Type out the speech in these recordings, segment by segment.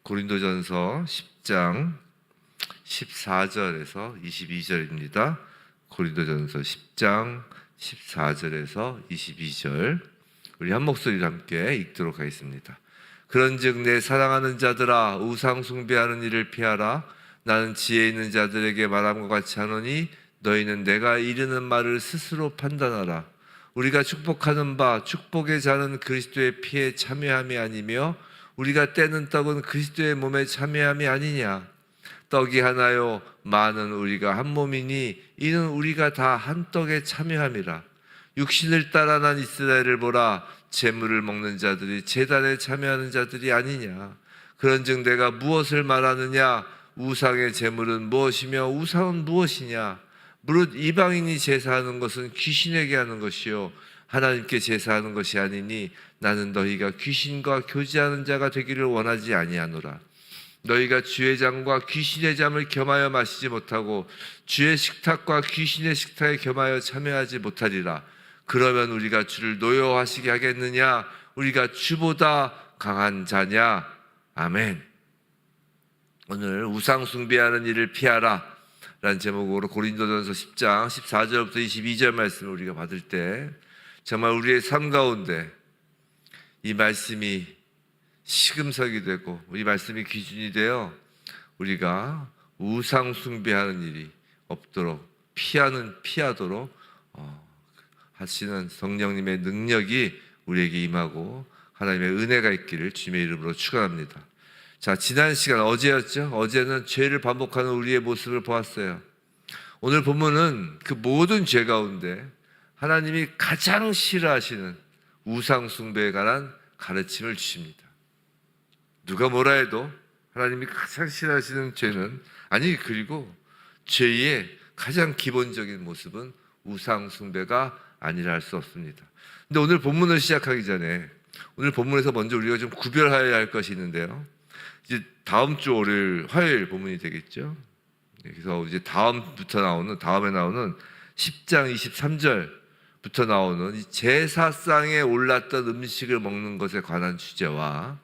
고린도전서 10장 14절에서 22절입니다. 고린도전서 10장 14절에서 22절 우리 한 목소리로 함께 읽도록 하겠습니다. 그런즉 내 사랑하는 자들아 우상 숭배하는 일을 피하라. 나는 지혜 있는 자들에게 말함과 같이 하노니 너희는 내가 이르는 말을 스스로 판단하라. 우리가 축복하는 바 축복의 자는 그리스도의 피에 참여함이 아니며 우리가 떼는 떡은 그리스도의 몸에 참여함이 아니냐. 떡이 하나요 많은 우리가 한 몸이니 이는 우리가 다 한 떡에 참여함이라. 육신을 따라 난 이스라엘을 보라. 제물을 먹는 자들이 제단에 참여하는 자들이 아니냐. 그런즉 내가 무엇을 말하느냐. 우상의 제물은 무엇이며 우상은 무엇이냐. 무릇 이방인이 제사하는 것은 귀신에게 하는 것이요 하나님께 제사하는 것이 아니니 나는 너희가 귀신과 교제하는 자가 되기를 원하지 아니하노라. 너희가 주의 잔과 귀신의 잠을 겸하여 마시지 못하고 주의 식탁과 귀신의 식탁에 겸하여 참여하지 못하리라. 그러면 우리가 주를 노여워하시게 하겠느냐. 우리가 주보다 강한 자냐. 아멘. 오늘 우상 숭배하는 일을 피하라 라는 제목으로 고린도전서 10장 14절부터 22절 말씀을 우리가 받을 때 정말 우리의 삶 가운데 이 말씀이 시금석이 되고 이 말씀이 기준이 되어 우리가 우상 숭배하는 일이 없도록 피하도록 하시는 성령님의 능력이 우리에게 임하고 하나님의 은혜가 있기를 주님의 이름으로 축원합니다. 자, 지난 시간 어제였죠? 어제는 죄를 반복하는 우리의 모습을 보았어요. 오늘 본문은 그 모든 죄 가운데 하나님이 가장 싫어하시는 우상 숭배에 관한 가르침을 주십니다. 누가 뭐라 해도 하나님이 가장 싫어하시는 죄는 그리고 죄의 가장 기본적인 모습은 우상 숭배가 아니라 할 수 없습니다. 근데 오늘 본문을 시작하기 전에 오늘 본문에서 먼저 우리가 좀 구별해야 할 것이 있는데요. 이제 다음 주 월요일 화요일 본문이 되겠죠. 그래서 이제 다음에 나오는 10장 23절부터 나오는 이 제사상에 올랐던 음식을 먹는 것에 관한 주제와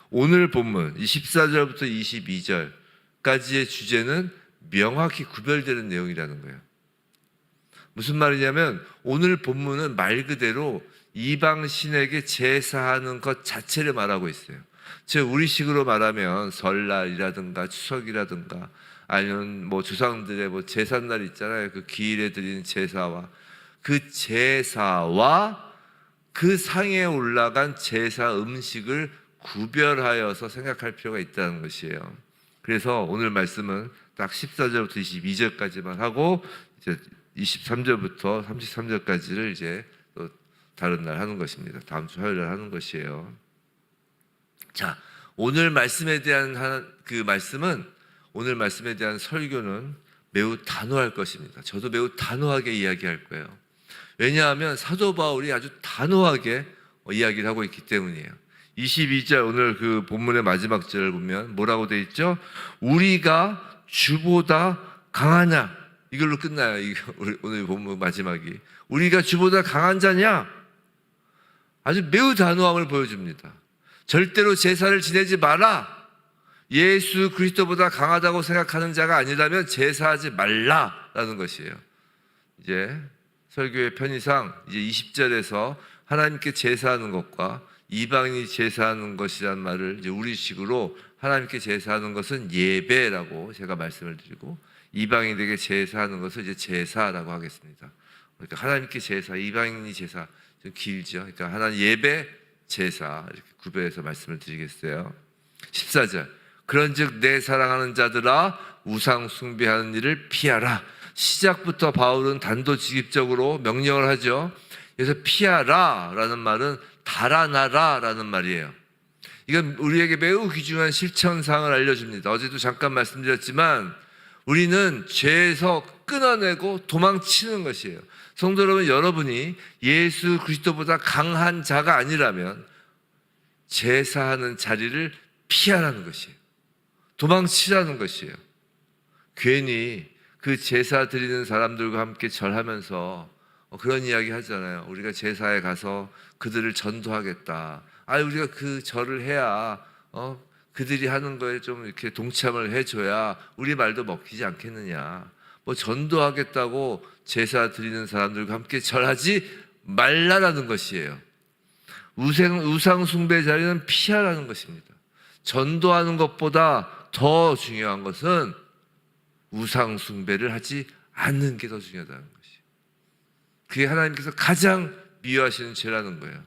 오늘 본문 14절부터 22절까지의 주제는 명확히 구별되는 내용이라는 거예요. 무슨 말이냐면 오늘 본문은 말 그대로 이방 신에게 제사하는 것 자체를 말하고 있어요. 즉 우리식으로 말하면 설날이라든가 추석이라든가 아니면 조상들의 제삿날 있잖아요. 그 기일에 드리는 제사와 그 상에 올라간 제사 음식을 구별하여서 생각할 필요가 있다는 것이에요. 그래서 오늘 말씀은 딱 14절부터 22절까지만 하고 이제 23절부터 33절까지를 이제 또 다른 날 하는 것입니다. 다음 주 화요일에 하는 것이에요. 자, 오늘 말씀에 대한 오늘 말씀에 대한 설교는 매우 단호할 것입니다. 저도 매우 단호하게 이야기할 거예요. 왜냐하면 사도 바울이 아주 단호하게 이야기를 하고 있기 때문이에요. 22절 오늘 그 본문의 마지막 절을 보면 뭐라고 되어 있죠? 우리가 주보다 강하냐? 이걸로 끝나요. 오늘 본문 마지막이. 우리가 주보다 강한 자냐? 아주 매우 단호함을 보여줍니다. 절대로 제사를 지내지 마라. 예수 그리스도보다 강하다고 생각하는 자가 아니라면 제사하지 말라라는 것이에요. 이제 설교의 편의상 이제 20절에서 하나님께 제사하는 것과 이방인이 제사하는 것이란 말을 이제 우리식으로 하나님께 제사하는 것은 예배라고 제가 말씀을 드리고 이방인에게 제사하는 것을 이제 제사라고 하겠습니다. 그러니까 하나님께 제사, 이방인이 제사 좀 길죠. 그러니까 하나님 예배, 제사 이렇게 구별해서 말씀을 드리겠어요. 14절 그런즉 내 사랑하는 자들아 우상 숭배하는 일을 피하라. 시작부터 바울은 단도직입적으로 명령을 하죠. 그래서 피하라 라는 말은 달아나라 라는 말이에요. 이건 우리에게 매우 귀중한 실천사항을 알려줍니다. 어제도 잠깐 말씀드렸지만 우리는 죄에서 끊어내고 도망치는 것이에요. 성도 여러분, 여러분이 예수 그리스도보다 강한 자가 아니라면 제사하는 자리를 피하라는 것이에요. 도망치라는 것이에요. 괜히 그 제사 드리는 사람들과 함께 절하면서 그런 이야기 하잖아요. 우리가 제사에 가서 그들을 전도하겠다. 우리가 그 절을 해야 그들이 하는 거에 좀 이렇게 동참을 해줘야 우리 말도 먹히지 않겠느냐. 뭐 전도하겠다고 제사 드리는 사람들과 함께 절하지 말라라는 것이에요. 우상 숭배 자리는 피하라는 것입니다. 전도하는 것보다 더 중요한 것은 우상 숭배를 하지 않는 게 더 중요하다는 것이에요. 그게 하나님께서 가장 미워하시는 죄라는 거예요.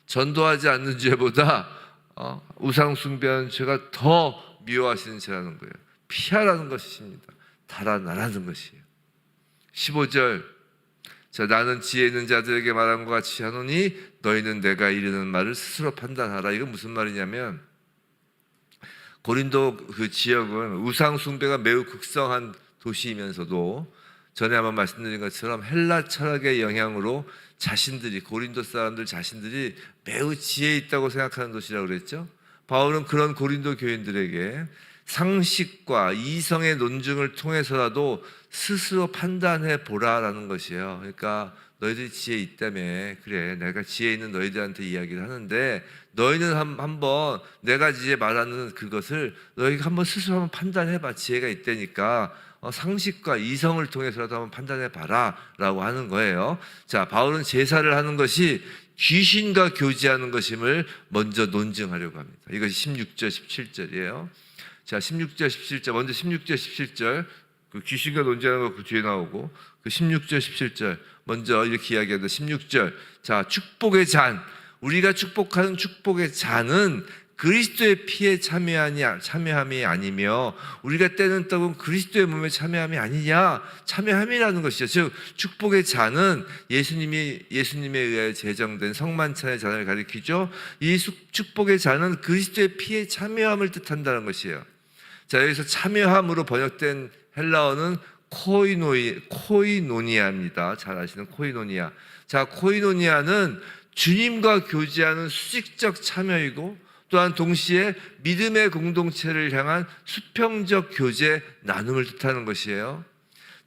전도하지 않는 죄보다 우상 숭배하는 죄가 더 미워하시는 죄라는 거예요. 피하라는 것입니다. 달아나라는 것이에요. 15절, 자, 나는 지혜 있는 자들에게 말한 것 같이 하노니 너희는 내가 이르는 말을 스스로 판단하라. 이건 무슨 말이냐면, 고린도 그 지역은 우상 숭배가 매우 극성한 도시이면서도 전에 한번 말씀드린 것처럼 헬라 철학의 영향으로 고린도 사람들 자신들이 매우 지혜 있다고 생각하는 도시라고 그랬죠. 바울은 그런 고린도 교인들에게 상식과 이성의 논증을 통해서라도 스스로 판단해 보라라는 것이에요. 그러니까 너희들이 지혜 있다며, 그래, 내가 지혜 있는 너희들한테 이야기를 하는데 너희는 한번 내가 이제 말하는 그것을 너희가 한번 스스로 한번 판단해봐. 지혜가 있다니까 상식과 이성을 통해서라도 한번 판단해봐라 라고 하는 거예요. 자, 바울은 제사를 하는 것이 귀신과 교제하는 것임을 먼저 논증하려고 합니다. 이것이 16절 17절이에요 자, 16절 17절, 먼저 16절 17절, 그 귀신과 논쟁하는 거 그 뒤에 나오고, 그 16절 17절 먼저 이렇게 이야기합니다. 16절, 자, 축복의 잔, 우리가 축복하는 축복의 잔은 그리스도의 피에 참여함이 아니며 우리가 떼는 떡은 그리스도의 몸에 참여함이 아니냐, 참여함이라는 것이죠. 즉 축복의 잔은 예수님에 의하여 제정된 성만찬의 잔을 가리키죠. 이 축복의 잔은 그리스도의 피에 참여함을 뜻한다는 것이에요. 자, 여기서 참여함으로 번역된 헬라어는 코이노니아입니다. 잘 아시는 코이노니아. 자, 코이노니아는 주님과 교제하는 수직적 참여이고 또한 동시에 믿음의 공동체를 향한 수평적 교제, 나눔을 뜻하는 것이에요.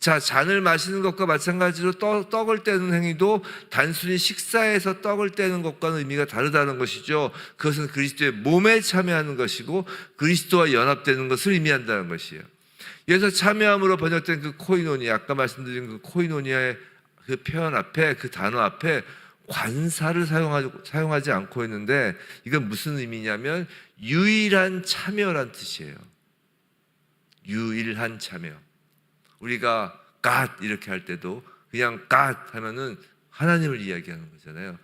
자, 잔을 마시는 것과 마찬가지로 떡을 떼는 행위도 단순히 식사에서 떡을 떼는 것과는 의미가 다르다는 것이죠. 그것은 그리스도의 몸에 참여하는 것이고 그리스도와 연합되는 것을 의미한다는 것이에요. 그래서 참여함으로 번역된 그 코이노니아, 아까 말씀드린 그 코이노니아의 그 표현 앞에, 그 단어 앞에 관사를 사용하지 않고 있는데, 이건 무슨 의미냐면 유일한 참여란 뜻이에요. 유일한 참여. 우리가 God 이렇게 할 때도 그냥 God 하면은 하나님을 이야기하는 거잖아요.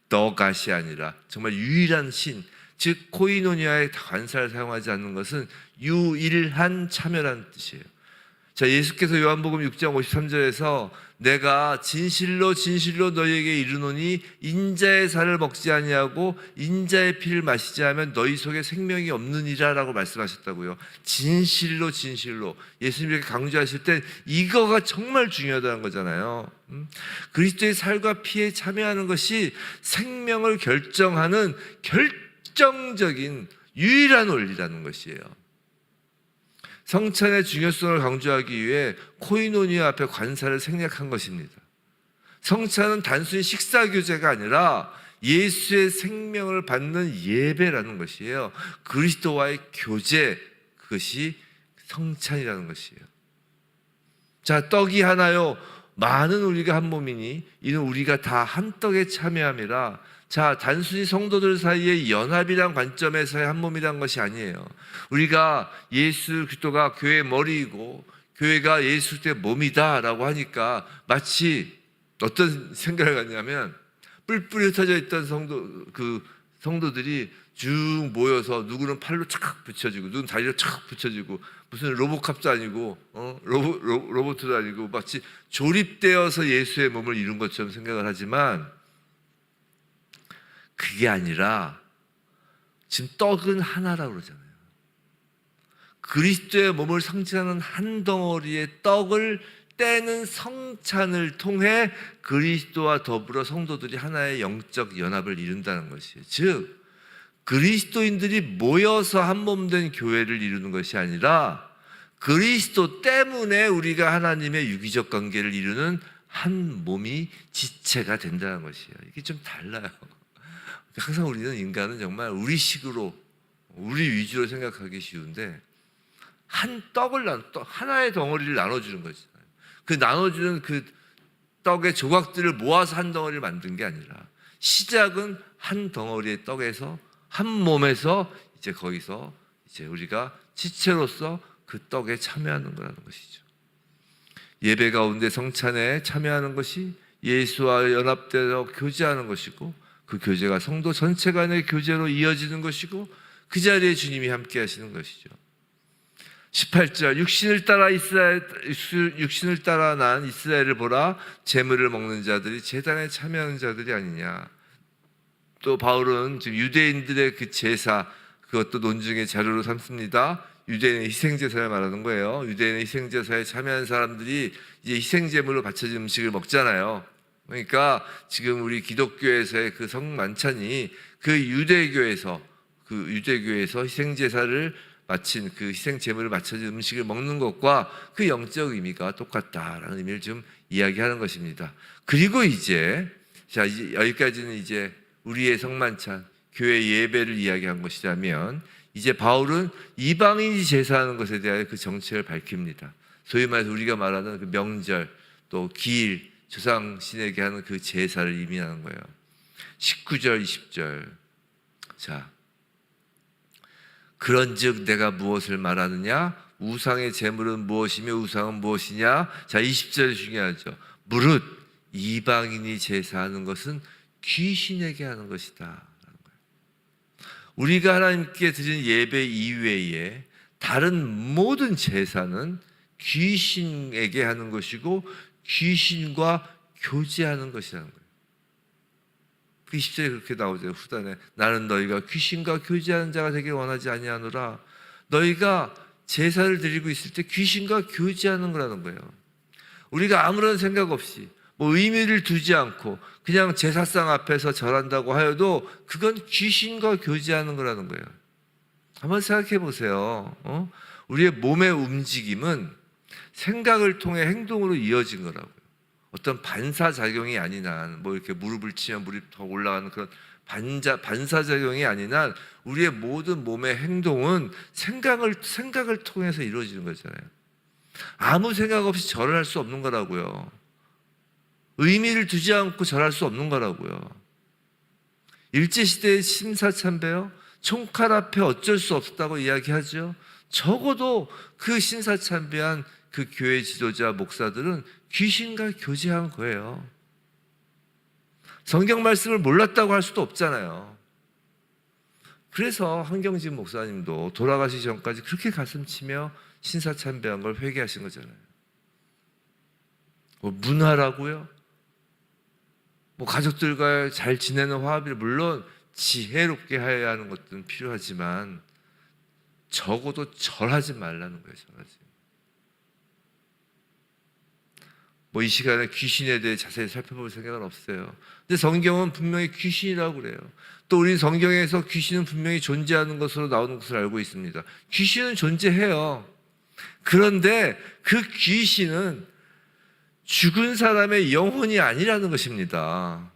The God이 아니라 정말 유일한 신, 즉 코이노니아의 관사를 사용하지 않는 것은 유일한 참여라는 뜻이에요. 자, 예수께서 요한복음 6장 53절에서 내가 진실로 진실로 너희에게 이르노니 인자의 살을 먹지 아니하고 인자의 피를 마시지 않으면 너희 속에 생명이 없느니라 라고 말씀하셨다고요. 진실로 진실로. 예수님이 이렇게 강조하실 때 이거가 정말 중요하다는 거잖아요. 그리스도의 살과 피에 참여하는 것이 생명을 결정하는 결정적인 유일한 원리라는 것이에요. 성찬의 중요성을 강조하기 위해 코이노니아 앞에 관사를 생략한 것입니다. 성찬은 단순히 식사 교제가 아니라 예수의 생명을 받는 예배라는 것이에요. 그리스도와의 교제, 그것이 성찬이라는 것이에요. 자, 떡이 하나요, 많은 우리가 한 몸이니 이는 우리가 다 한 떡에 참여함이라. 자, 단순히 성도들 사이의 연합이란 관점에서의 한 몸이란 것이 아니에요. 우리가 예수 그리스도가 교회의 머리이고 교회가 예수 그리스도의 몸이다라고 하니까 마치 어떤 생각을 갖냐면 뿔뿔이 흩어져 있던 성도들이 쭉 모여서 누구는 팔로 착 붙여지고 누구는 다리로 착 붙여지고 무슨 로봇캅도 아니고 로봇도 아니고 마치 조립되어서 예수의 몸을 이룬 것처럼 생각을 하지만 그게 아니라 지금 떡은 하나라고 그러잖아요. 그리스도의 몸을 상징하는 한 덩어리의 떡을 떼는 성찬을 통해 그리스도와 더불어 성도들이 하나의 영적 연합을 이룬다는 것이에요. 즉 그리스도인들이 모여서 한 몸 된 교회를 이루는 것이 아니라 그리스도 때문에 우리가 하나님의 유기적 관계를 이루는 한 몸이 지체가 된다는 것이에요. 이게 좀 달라요. 항상 우리는 인간은 정말 우리식으로 우리 위주로 생각하기 쉬운데 하나의 덩어리를 나눠주는 거잖아요. 그 나눠주는 그 떡의 조각들을 모아서 한 덩어리를 만든 게 아니라 시작은 한 덩어리의 떡에서 한 몸에서 이제 거기서 이제 우리가 지체로서 그 떡에 참여하는 거라는 것이죠. 예배 가운데 성찬에 참여하는 것이 예수와 연합되어 교제하는 것이고 그 교제가 성도 전체 간의 교제로 이어지는 것이고 그 자리에 주님이 함께 하시는 것이죠. 18절 육신을 따라 난 이스라엘을 보라 제물을 먹는 자들이 제단에 참여하는 자들이 아니냐. 또 바울은 지금 유대인들의 그 제사 그것도 논증의 자료로 삼습니다. 유대인의 희생제사를 말하는 거예요. 유대인의 희생제사에 참여한 사람들이 이제 희생제물로 바쳐진 음식을 먹잖아요. 그러니까 지금 우리 기독교에서의 그 성만찬이 그 유대교에서 희생제사를 마친 그 희생제물을 바쳐진 음식을 먹는 것과 그 영적 의미가 똑같다라는 의미를 좀 이야기하는 것입니다. 그리고 이제 여기까지는 이제 우리의 성만찬, 교회 예배를 이야기한 것이라면 이제 바울은 이방인이 제사하는 것에 대하여 그 정체를 밝힙니다. 소위 말해서 우리가 말하는 그 명절 또 기일 조상신에게 하는 그 제사를 의미하는 거예요. 19절 20절 자 그런즉 내가 무엇을 말하느냐 우상의 제물은 무엇이며 우상은 무엇이냐. 자 20절이 중요하죠. 무릇 이방인이 제사하는 것은 귀신에게 하는 것이다. 우리가 하나님께 드린 예배 이외에 다른 모든 제사는 귀신에게 하는 것이고 귀신과 교제하는 것이라는 거예요. 그 20절에 그렇게 나오죠. 후단에 나는 너희가 귀신과 교제하는 자가 되길 원하지 아니하노라. 너희가 제사를 드리고 있을 때 귀신과 교제하는 거라는 거예요. 우리가 아무런 생각 없이 의미를 두지 않고 그냥 제사상 앞에서 절한다고 하여도 그건 귀신과 교제하는 거라는 거예요. 한번 생각해 보세요. 우리의 몸의 움직임은 생각을 통해 행동으로 이어진 거라고요. 어떤 반사작용이 아닌 한 이렇게 무릎을 치면 무릎이 더 올라가는 그런 반사작용이 아닌 한 우리의 모든 몸의 행동은 생각을 통해서 이루어지는 거잖아요. 아무 생각 없이 절을 할 수 없는 거라고요. 의미를 두지 않고 절할 수 없는 거라고요. 일제시대의 신사참배요. 총칼 앞에 어쩔 수 없었다고 이야기하죠. 적어도 그 신사참배한 그 교회 지도자 목사들은 귀신과 교제한 거예요. 성경 말씀을 몰랐다고 할 수도 없잖아요. 그래서 한경진 목사님도 돌아가시기 전까지 그렇게 가슴치며 신사참배한 걸 회개하신 거잖아요. 문화라고요? 가족들과 잘 지내는 화합이 물론 지혜롭게 해야 하는 것들은 필요하지만 적어도 절하지 말라는 거예요. 절하지. 이 시간에 귀신에 대해 자세히 살펴볼 생각은 없어요. 근데 성경은 분명히 귀신이라고 그래요. 또 우리 성경에서 귀신은 분명히 존재하는 것으로 나오는 것을 알고 있습니다. 귀신은 존재해요. 그런데 그 귀신은 죽은 사람의 영혼이 아니라는 것입니다.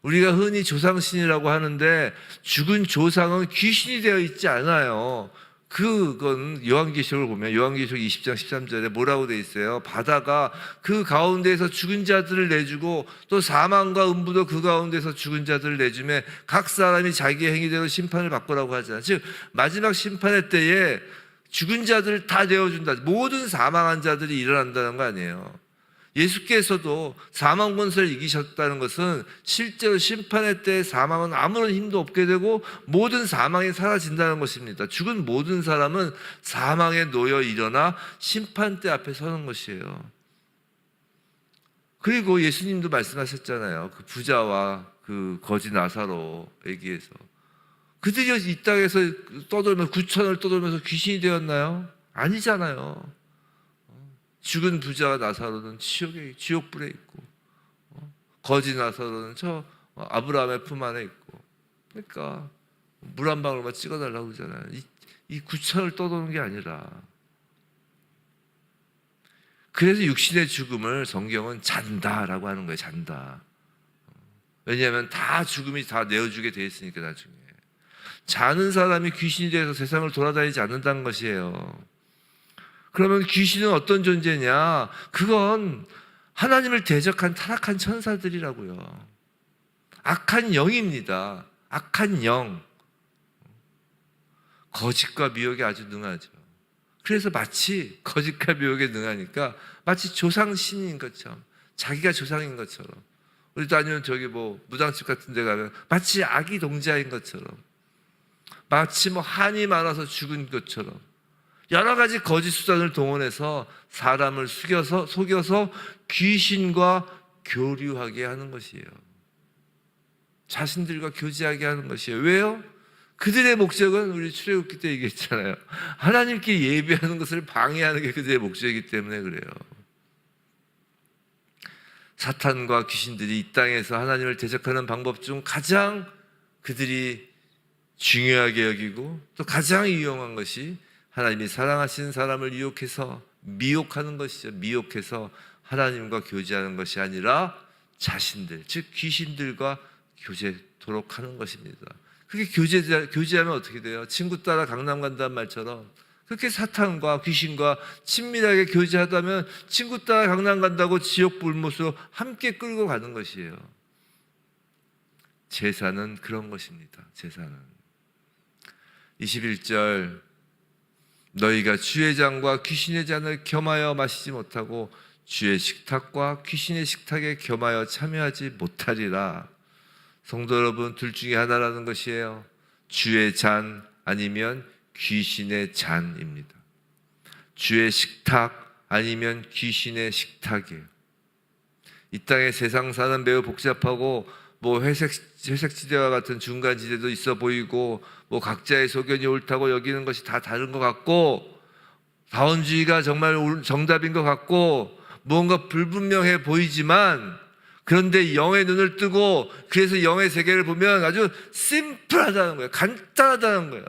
우리가 흔히 조상신이라고 하는데 죽은 조상은 귀신이 되어 있지 않아요. 그건 요한계시록을 보면 요한계시록 20장 13절에 뭐라고 되어 있어요? 바다가 그 가운데에서 죽은 자들을 내주고 또 사망과 음부도 그 가운데서 죽은 자들을 내주며 각 사람이 자기의 행위대로 심판을 받고라고 하잖아요. 즉 마지막 심판의 때에 죽은 자들을 다 내어준다. 모든 사망한 자들이 일어난다는 거 아니에요. 예수께서도 사망 권세를 이기셨다는 것은 실제로 심판의 때 사망은 아무런 힘도 없게 되고 모든 사망이 사라진다는 것입니다. 죽은 모든 사람은 사망에 놓여 일어나 심판대 앞에 서는 것이에요. 그리고 예수님도 말씀하셨잖아요. 그 부자와 그 거지 나사로 얘기해서 그들이 이 땅에서 떠돌면서 9천을 떠돌면서 귀신이 되었나요? 아니잖아요. 죽은 부자 나사로는 지옥불에 있고 거지 나사로는 저 아브라함의 품 안에 있고 그러니까 물 한 방울만 찍어달라고 그러잖아요. 이 9천을 떠도는 게 아니라 그래서 육신의 죽음을 성경은 잔다라고 하는 거예요. 잔다. 왜냐하면 다 죽음이 다 내어주게 돼 있으니까 나중에 자는 사람이 귀신이 돼서 세상을 돌아다니지 않는다는 것이에요. 그러면 귀신은 어떤 존재냐? 그건 하나님을 대적한 타락한 천사들이라고요. 악한 영입니다. 악한 영. 거짓과 미혹에 아주 능하죠. 그래서 마치 거짓과 미혹에 능하니까 마치 조상신인 것처럼, 자기가 조상인 것처럼, 우리도 아니면 저기 뭐 무당집 같은 데 가면 마치 아기 동자인 것처럼, 마치 뭐 한이 많아서 죽은 것처럼 여러 가지 거짓 수단을 동원해서 사람을 속여서 귀신과 교류하게 하는 것이에요. 자신들과 교제하게 하는 것이에요. 왜요? 그들의 목적은 우리 출애굽기 때 얘기했잖아요. 하나님께 예배하는 것을 방해하는 게 그들의 목적이기 때문에 그래요. 사탄과 귀신들이 이 땅에서 하나님을 대적하는 방법 중 가장 그들이 중요하게 여기고 또 가장 유용한 것이 하나님이 사랑하시는 사람을 유혹해서 미혹하는 것이죠. 미혹해서 하나님과 교제하는 것이 아니라 자신들, 즉 귀신들과 교제토록 하는 것입니다. 그게 교제하면 어떻게 돼요? 친구 따라 강남 간다는 말처럼 그렇게 사탄과 귀신과 친밀하게 교제하다면 친구 따라 강남 간다고 지옥 불못으로 함께 끌고 가는 것이에요. 제사는 그런 것입니다. 제사는 21절 너희가 주의 잔과 귀신의 잔을 겸하여 마시지 못하고 주의 식탁과 귀신의 식탁에 겸하여 참여하지 못하리라. 성도 여러분, 둘 중에 하나라는 것이에요. 주의 잔 아니면 귀신의 잔입니다. 주의 식탁 아니면 귀신의 식탁이에요. 이 땅의 세상 사는 매우 복잡하고 뭐 회색지대와 같은 중간지대도 있어 보이고 뭐 각자의 소견이 옳다고 여기는 것이 다 다른 것 같고 다원주의가 정말 정답인 것 같고 무언가 불분명해 보이지만 그런데 영의 눈을 뜨고 그래서 영의 세계를 보면 아주 심플하다는 거예요. 간단하다는 거예요.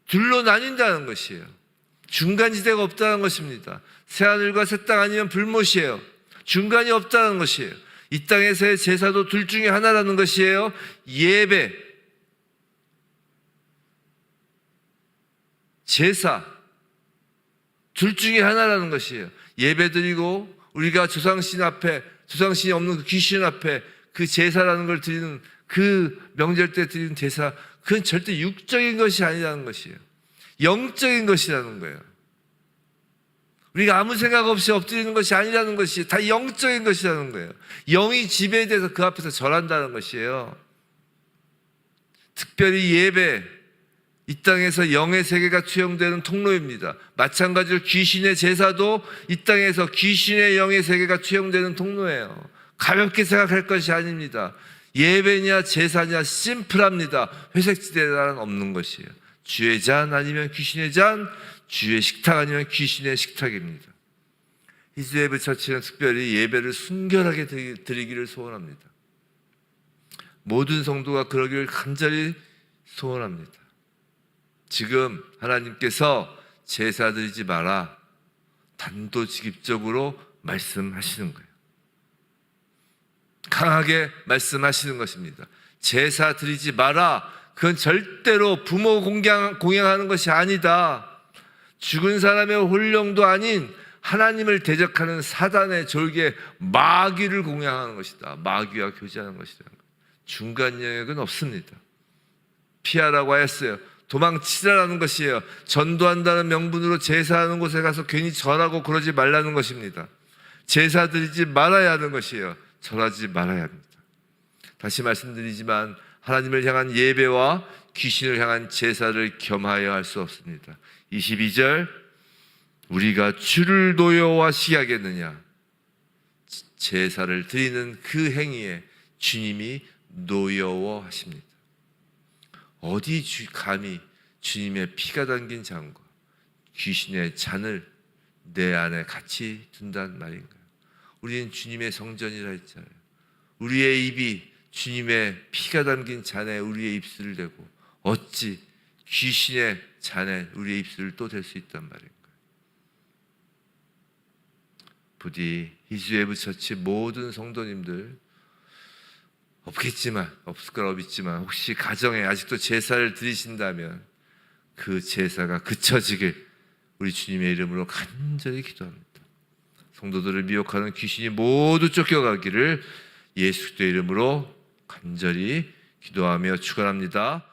둘로 나뉜다는 것이에요. 중간지대가 없다는 것입니다. 새하늘과 새 땅 아니면 불못이에요. 중간이 없다는 것이에요. 이 땅에서의 제사도 둘 중에 하나라는 것이에요. 예배, 제사 둘 중에 하나라는 것이에요. 예배 드리고 우리가 조상신 앞에, 조상신이 없는 그 귀신 앞에 그 제사라는 걸 드리는 그 명절 때 드리는 제사, 그건 절대 육적인 것이 아니라는 것이에요. 영적인 것이라는 거예요. 우리가 아무 생각 없이 엎드리는 것이 아니라는 것이 다 영적인 것이라는 거예요. 영이 지배돼서 그 앞에서 절한다는 것이에요. 특별히 예배, 이 땅에서 영의 세계가 투영되는 통로입니다. 마찬가지로 귀신의 제사도 이 땅에서 귀신의 영의 세계가 투영되는 통로예요. 가볍게 생각할 것이 아닙니다. 예배냐 제사냐 심플합니다. 회색지대는 없는 것이에요. 주의 잔 아니면 귀신의 잔, 주의 식탁 아니면 귀신의 식탁입니다. 히즈웨브 처치는 특별히 예배를 순결하게 드리기를 소원합니다. 모든 성도가 그러기를 간절히 소원합니다. 지금 하나님께서 제사 드리지 마라 단도직입적으로 말씀하시는 거예요. 강하게 말씀하시는 것입니다. 제사 드리지 마라. 그건 절대로 부모 공양하는 것이 아니다. 죽은 사람의 혼령도 아닌 하나님을 대적하는 사단의 졸개 마귀를 공양하는 것이다. 마귀와 교제하는 것이다. 중간 영역은 없습니다. 피하라고 하였어요. 도망치라라는 것이에요. 전도한다는 명분으로 제사하는 곳에 가서 괜히 절하고 그러지 말라는 것입니다. 제사 드리지 말아야 하는 것이에요. 절하지 말아야 합니다. 다시 말씀드리지만 하나님을 향한 예배와 귀신을 향한 제사를 겸하여 할 수 없습니다. 22절 우리가 주를 노여워하시게 하겠느냐. 제사를 드리는 그 행위에 주님이 노여워하십니다. 어디 감히 주님의 피가 담긴 잔과 귀신의 잔을 내 안에 같이 둔단 말인가요? 우리는 주님의 성전이라 했잖아요. 우리의 입이 주님의 피가 담긴 잔에 우리의 입술을 대고 어찌 귀신의 잔에 우리의 입술을 또 댈 수 있단 말인가요? 부디 히즈웨브 처치 모든 성도님들 없겠지만, 없을 거라고 믿지만 혹시 가정에 아직도 제사를 드리신다면 그 제사가 그쳐지길 우리 주님의 이름으로 간절히 기도합니다. 성도들을 미혹하는 귀신이 모두 쫓겨가기를 예수 그리스도의 이름으로 간절히 기도하며 축원합니다.